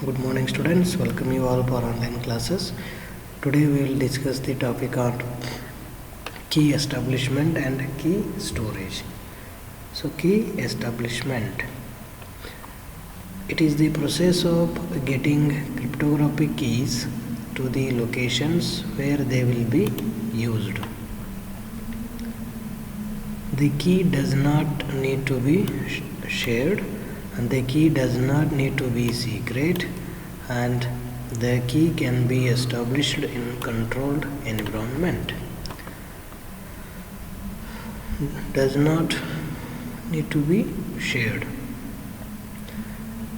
Good morning students, welcome you all for online classes. Today we will discuss the topic on key establishment and key storage. So key establishment, it is the process of getting cryptographic keys to the locations where they will be used. The key does not need to be shared, and the key does not need to be secret, and the key can be established in controlled environment. Does not need to be shared.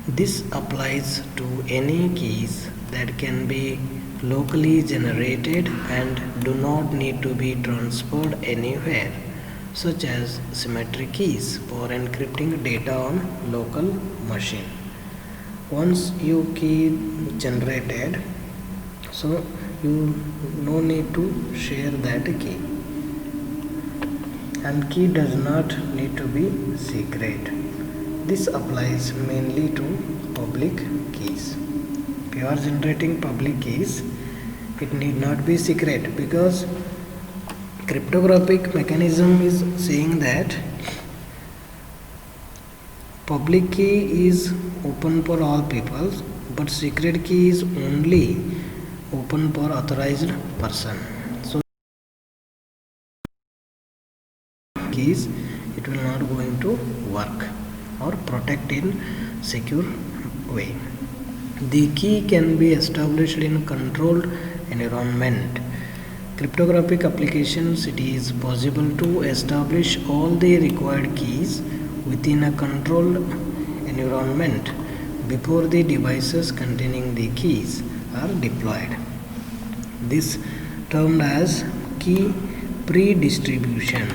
This applies to any keys that can be locally generated and do not need to be transferred anywhere, such as symmetric keys for encrypting data on local machine. Once your key generated, so you no need to share that key, and key does not need to be secret. This applies mainly to public keys. If you are generating public keys, it need not be secret, because cryptographic mechanism is saying that public key is open for all people, but secret key is only open for authorized person. So keys, it will not going to work or protect in secure way. The key can be established in controlled environment. Cryptographic applications, it is possible to establish all the required keys within a controlled environment before the devices containing the keys are deployed. This termed as key pre-distribution.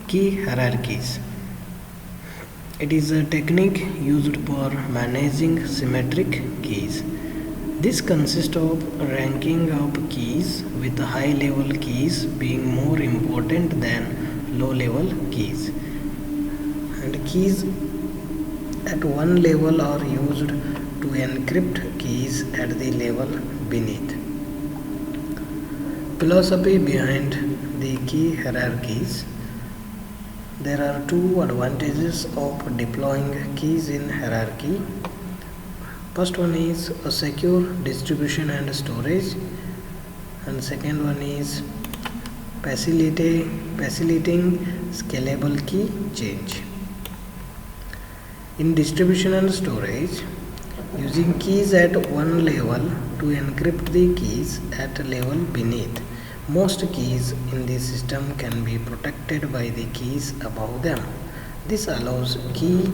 Key hierarchies. It is a technique used for managing symmetric keys. This consists of ranking up keys, with high level keys being more important than low level keys. And keys at one level are used to encrypt keys at the level beneath. Philosophy behind the key hierarchies. There are two advantages of deploying keys in hierarchy. First one is a secure distribution and storage, and second one is facilitating scalable key change. In distribution and storage, using keys at one level to encrypt the keys at a level beneath. Most keys in the system can be protected by the keys above them. This allows key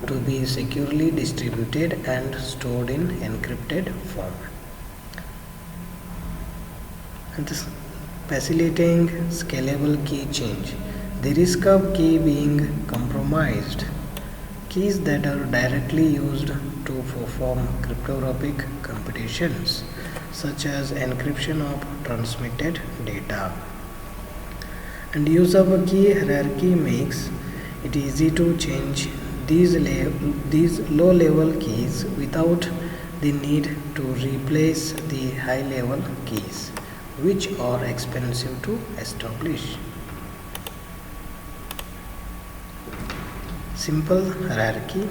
to be securely distributed and stored in encrypted form. And this facilitating scalable key change. The risk of key being compromised. Keys that are directly used to perform cryptographic computations, such as encryption of transmitted data. And use of a key hierarchy makes it easy to change these low level keys without the need to replace the high level keys, which are expensive to establish. Simple hierarchy.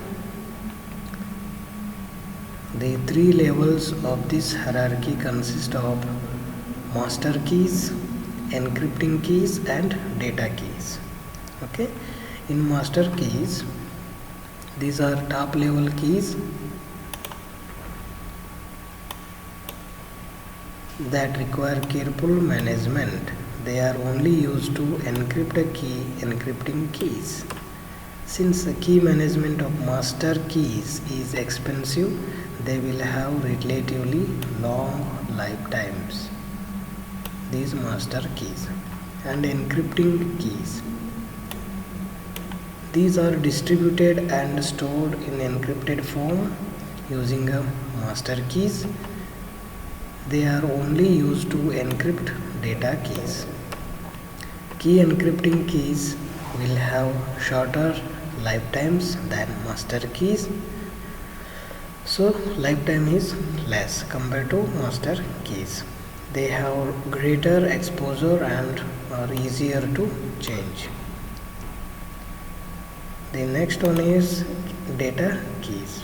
The three levels of this hierarchy consist of master keys, encrypting keys, and data keys. Okay, in master keys, these are top level keys that require careful management. They are only used to encrypt a key encrypting keys. Since the key management of master keys is expensive, they will have relatively long lifetimes. These master keys and encrypting keys. These are distributed and stored in encrypted form using master keys. They are only used to encrypt data keys. Key encrypting keys will have shorter lifetimes than master keys. So lifetime is less compared to master keys. They have greater exposure and are easier to change. The next one is data keys.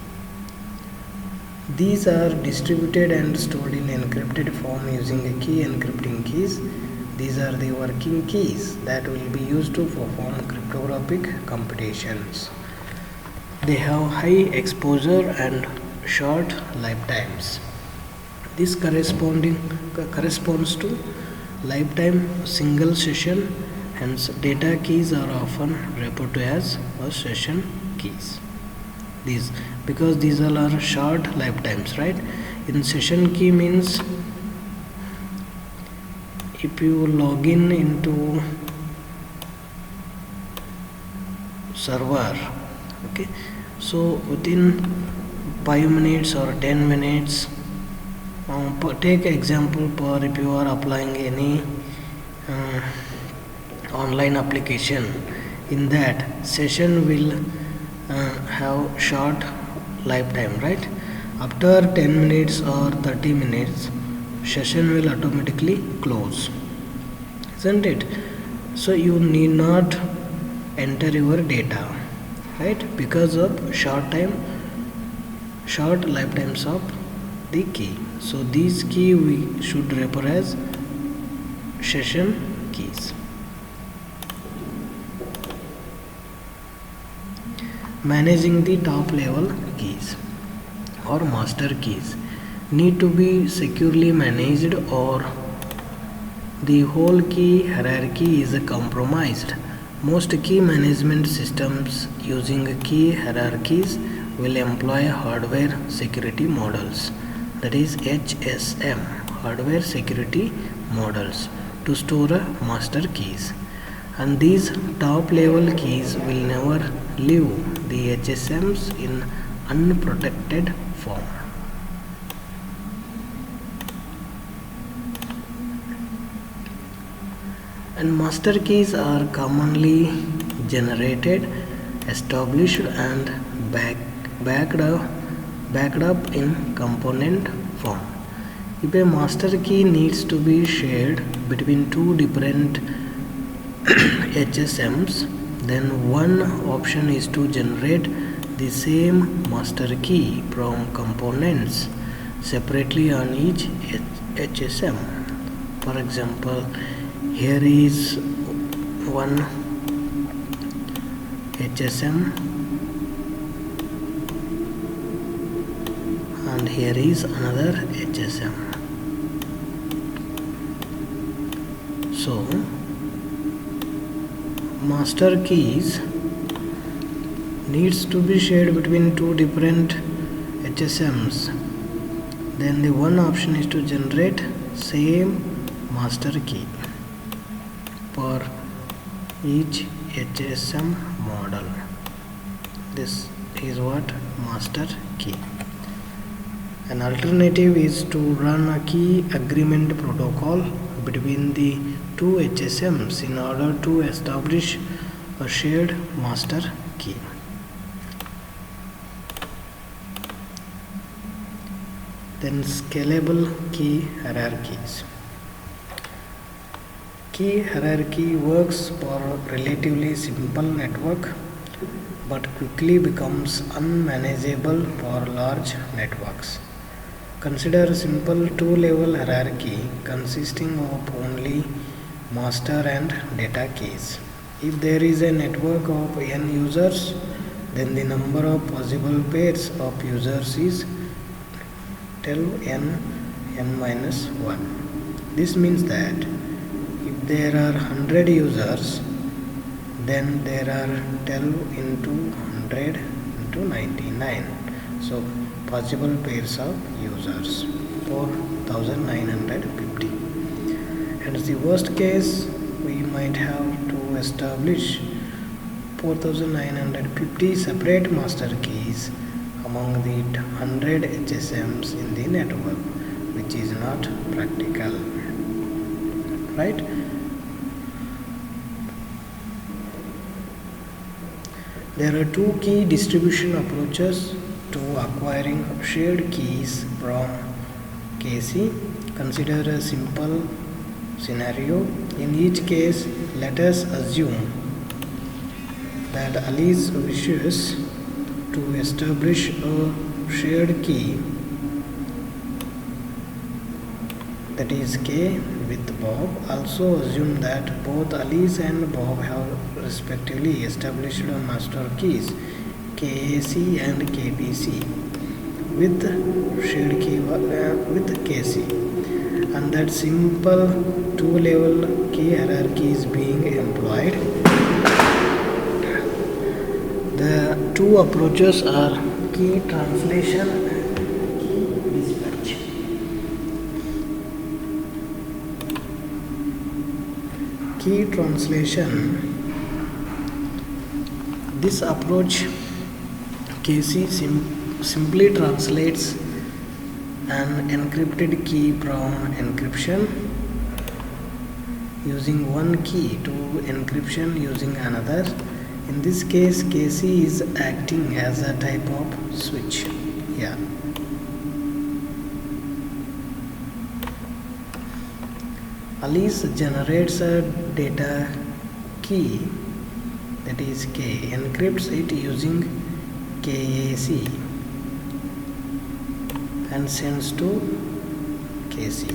These are distributed and stored in encrypted form using a key encrypting keys. These are the working keys that will be used to perform cryptographic computations. They have high exposure and short lifetimes. This corresponds to lifetime single session, hence data keys are often referred to as a session keys. These, because these all are short lifetimes, right? In session key means if you log in into server, okay, so within 5 minutes or 10 minutes, take example for if you are applying any online application, in that session will have short lifetime, right? After 10 minutes or 30 minutes, session will automatically close, isn't it? So you need not enter your data, right? Because of short lifetimes of the key. So these key we should refer as session keys. Managing the top level keys or master keys need to be securely managed, or the whole key hierarchy is compromised. Most key management systems using key hierarchies will employ hardware security models, that is HSM, hardware security models, to store master keys. And these top level keys will never leave the HSMs in unprotected form. And master keys are commonly generated, established and backed up in component form. If a master key needs to be shared between two different HSMs, then one option is to generate the same master key from components separately on each HSM. For example, here is one HSM and here is another HSM. So master keys needs to be shared between two different HSMs. Then the one option is to generate same master key for each HSM model. This is what master key. An alternative is to run a key agreement protocol between the two HSMs in order to establish a shared master key. Then scalable key hierarchies. Key hierarchy works for a relatively simple network but quickly becomes unmanageable for large networks. Consider a simple two-level hierarchy consisting of only master and data keys. If there is a network of n users, then the number of possible pairs of users is 12n minus 1. This means that if there are 100 users, then there are 12 into 100 into 99. So possible pairs of users 4950. And the worst case, we might have to establish 4950 separate master keys among the 100 HSMs in the network, which is not practical, right? There are two key distribution approaches to acquiring shared keys from KC. Consider a simple scenario. In each case, let us assume that Alice wishes to establish a shared key, that is K, with Bob. Also assume that both Alice and Bob have respectively established master keys KAC and KBC with shared key with KC, and that simple two-level key hierarchy is being employed. The two approaches are key translation and key dispatch. Key translation. This approach KC simply translates an encrypted key from encryption using one key to encryption using another. In this case, KC is acting as a type of switch. Yeah. Alice generates a data key, that is K, encrypts it using KAC and sends to KC.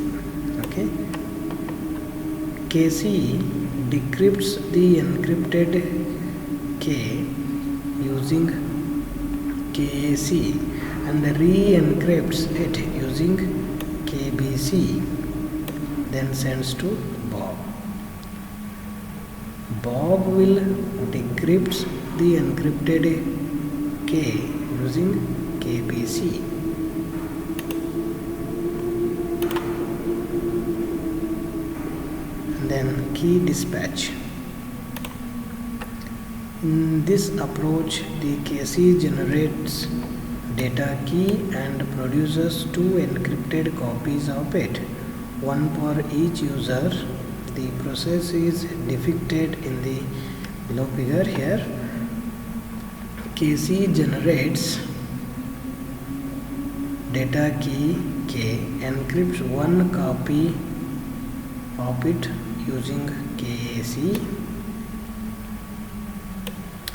Okay. KC decrypts the encrypted K using KAC and re-encrypts it using KBC, then sends to Bob. Bob will decrypt the encrypted K using KBC. And then key dispatch. In this approach, the KC generates data key and produces two encrypted copies of it, one for each user. The process is depicted in the below figure here. KC generates data key K, encrypts one copy of it using KAC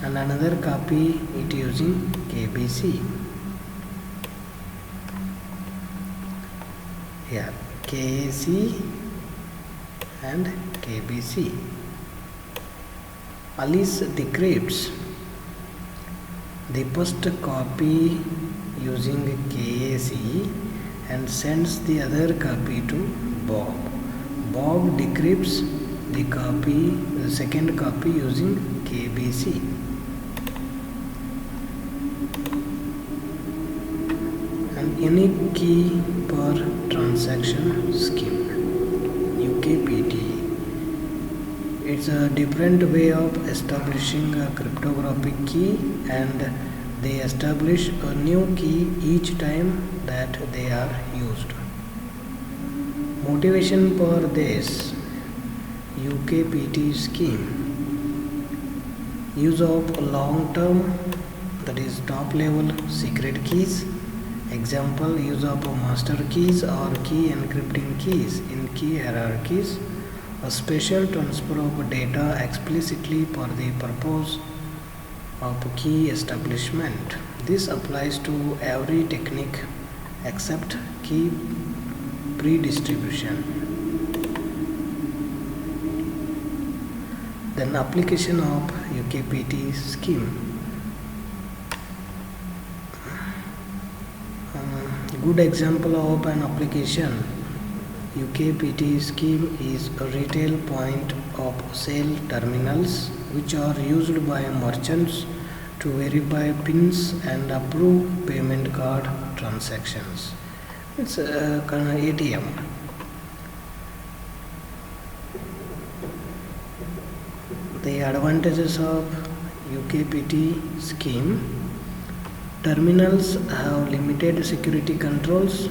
and another copy it using KBC. Here KAC and KBC. Alice decrypts the first copy using KAC and sends the other copy to Bob. Bob decrypts the second copy using KBC. An unique key per transaction scheme, UKPT. It's a different way of establishing a cryptographic key, and they establish a new key each time that they are used. Motivation for this UKPT scheme: use of long-term, that is top-level secret keys. Example, use of master keys or key encrypting keys in key hierarchies. A special transfer of data explicitly for the purpose of key establishment. This applies to every technique except key pre-distribution. Then application of UKPT scheme. Good example of an application UKPT scheme is a retail point of sale terminals, which are used by merchants to verify pins and approve payment card transactions. It's a kind of ATM. The advantages of UKPT scheme: terminals have limited security controls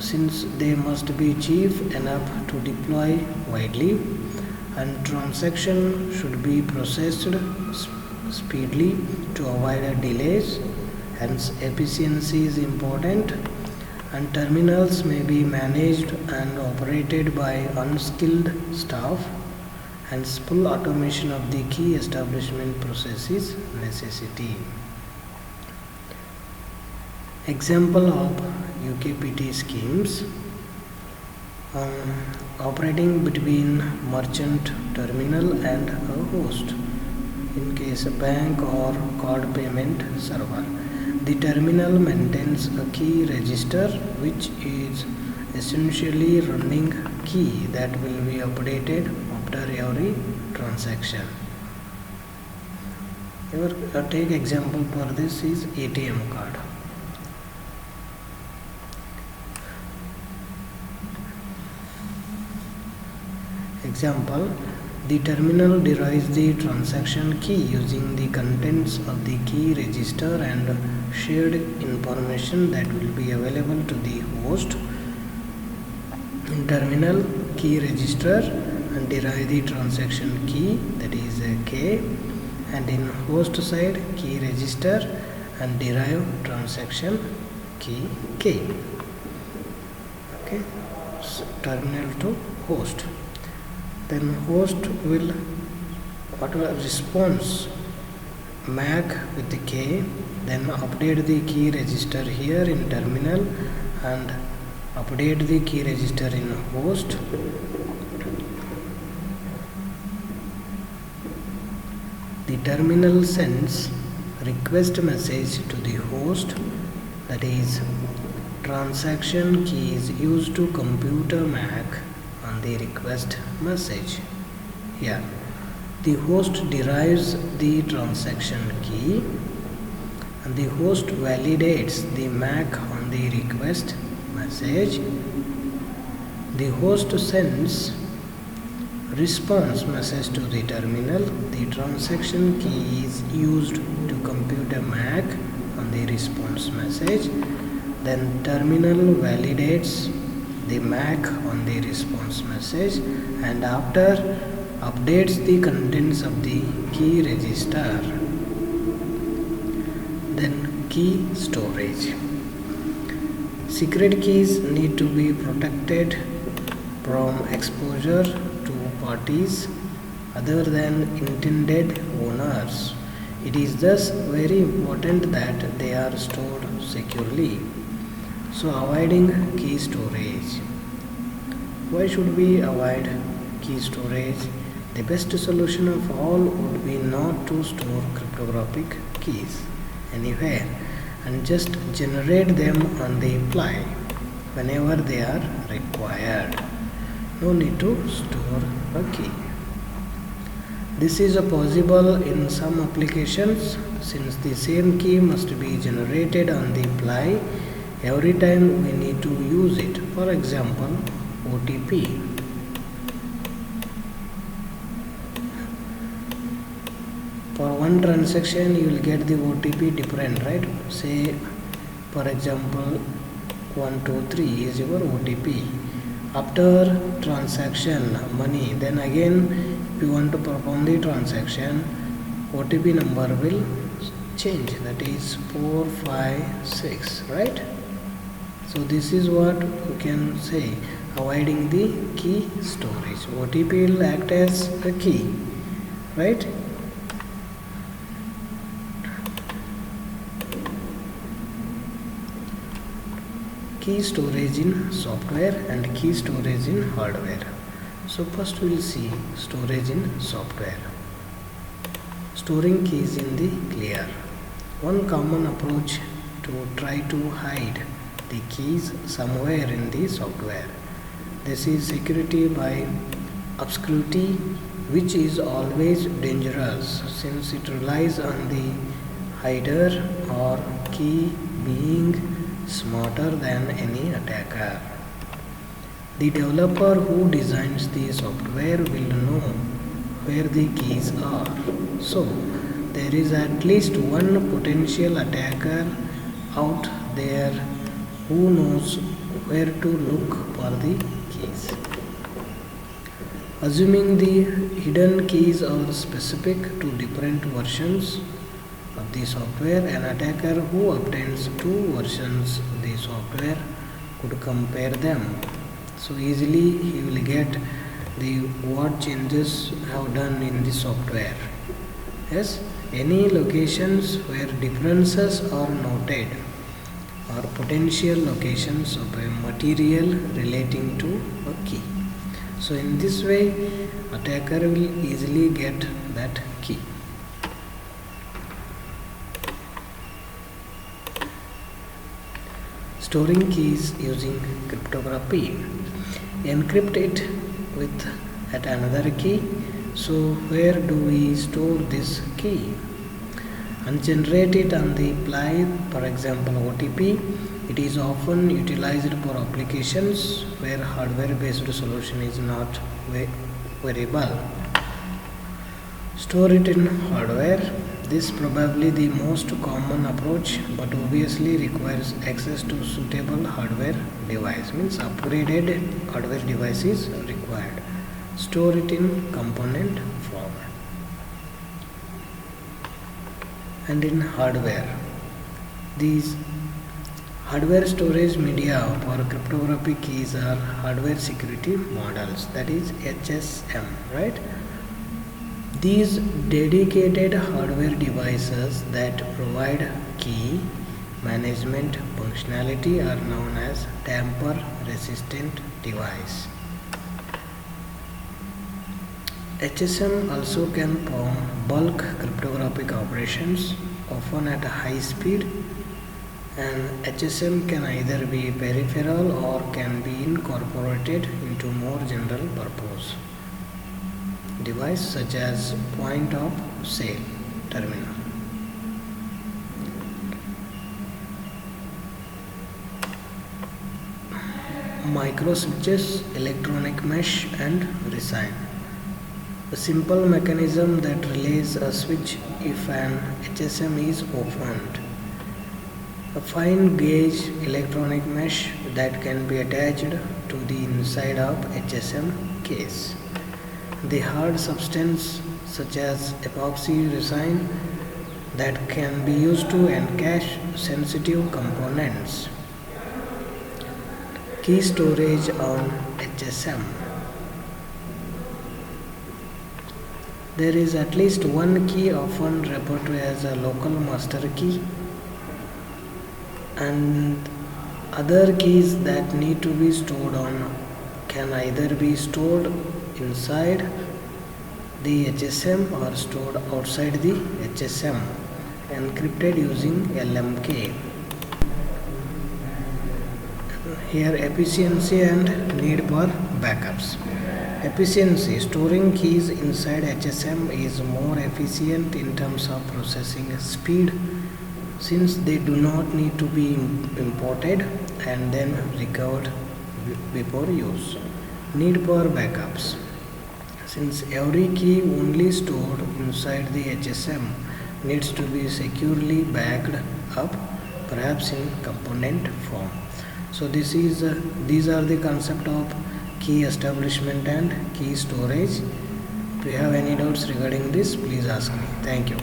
since they must be cheap enough to deploy widely. and transaction should be processed speedily to avoid delays. Hence, efficiency is important, and terminals may be managed and operated by unskilled staff. Hence, full automation of the key establishment process is necessity. Example of UKPT schemes: operating between merchant terminal and a host. In case a bank or card payment server, the terminal maintains a key register which is essentially running key that will be updated after every transaction. Take example for this is ATM card. Example: the terminal derives the transaction key using the contents of the key register and shared information that will be available to the host. In terminal, key register and derive the transaction key, that is a K, and in host side, key register and derive transaction key K. Okay, so terminal to host. Then host will response MAC with the K, then update the key register here in terminal and update the key register in host. The terminal sends request message to the host, that is transaction key is used to compute a MAC on the request message. Here, the host derives the transaction key and the host validates the MAC on the request message. The host sends response message to the terminal. The transaction key is used to compute a MAC on the response message. Then terminal validates the MAC on the response message and after updates the contents of the key register. Then key storage. Secret keys need to be protected from exposure to parties other than intended owners. It is thus very important that they are stored securely. So, avoiding key storage. Why should we avoid key storage? The best solution of all would be not to store cryptographic keys anywhere and just generate them on the fly whenever they are required. No need to store a key. This is possible in some applications since the same key must be generated on the fly every time we need to use it. For example, OTP. For one transaction you will get the OTP different, right? Say for example 123 is your OTP. After transaction money, then again if you want to perform the transaction, OTP number will change, that is 456, right? So this is what we can say, avoiding the key storage. OTP will act as a key, right? Key storage in software and key storage in hardware. So first we will see storage in software. Storing keys in the clear. One common approach to try to hide the keys somewhere in the software. This is security by obscurity, which is always dangerous since it relies on the hider or key being smarter than any attacker. The developer who designs the software will know where the keys are. So, there is at least one potential attacker out there who knows where to look for the keys. Assuming the hidden keys are specific to different versions of the software, an attacker who obtains two versions of the software could compare them. So easily he will get the what changes have done in the software. Yes, any locations where differences are noted are potential locations of a material relating to a key. So in this way, attacker will easily get that key. Storing keys using cryptography. Encrypt it with at another key. So where do we store this key? And generate it on the fly, for example OTP. It is often utilized for applications where hardware-based solution is not variable. Store it in hardware. This is probably the most common approach, but obviously requires access to suitable hardware device. Means upgraded hardware device is required. Store it in component form. And in hardware, these hardware storage media for cryptography keys are hardware security models, that is HSM, right? These dedicated hardware devices that provide key management functionality are known as tamper resistant device. HSM also can perform bulk cryptographic operations, often at a high speed, and HSM can either be peripheral or can be incorporated into more general purpose device such as point of sale terminal. Microswitches, electronic mesh and resign. A simple mechanism that relays a switch if an HSM is opened. A fine gauge electronic mesh that can be attached to the inside of HSM case. The hard substance such as epoxy resin that can be used to encache sensitive components. Key storage on HSM. There is at least one key, often referred to as a local master key, and other keys that need to be stored on can either be stored inside the HSM or stored outside the HSM, encrypted using LMK. Here efficiency and need for backups. Efficiency. Storing keys inside HSM is more efficient in terms of processing speed, since they do not need to be imported and then recovered before use. Need for backups. Since every key only stored inside the HSM needs to be securely backed up, perhaps in component form. So these are the concept of key establishment and key storage. If you have any doubts regarding this, please ask me. Thank you.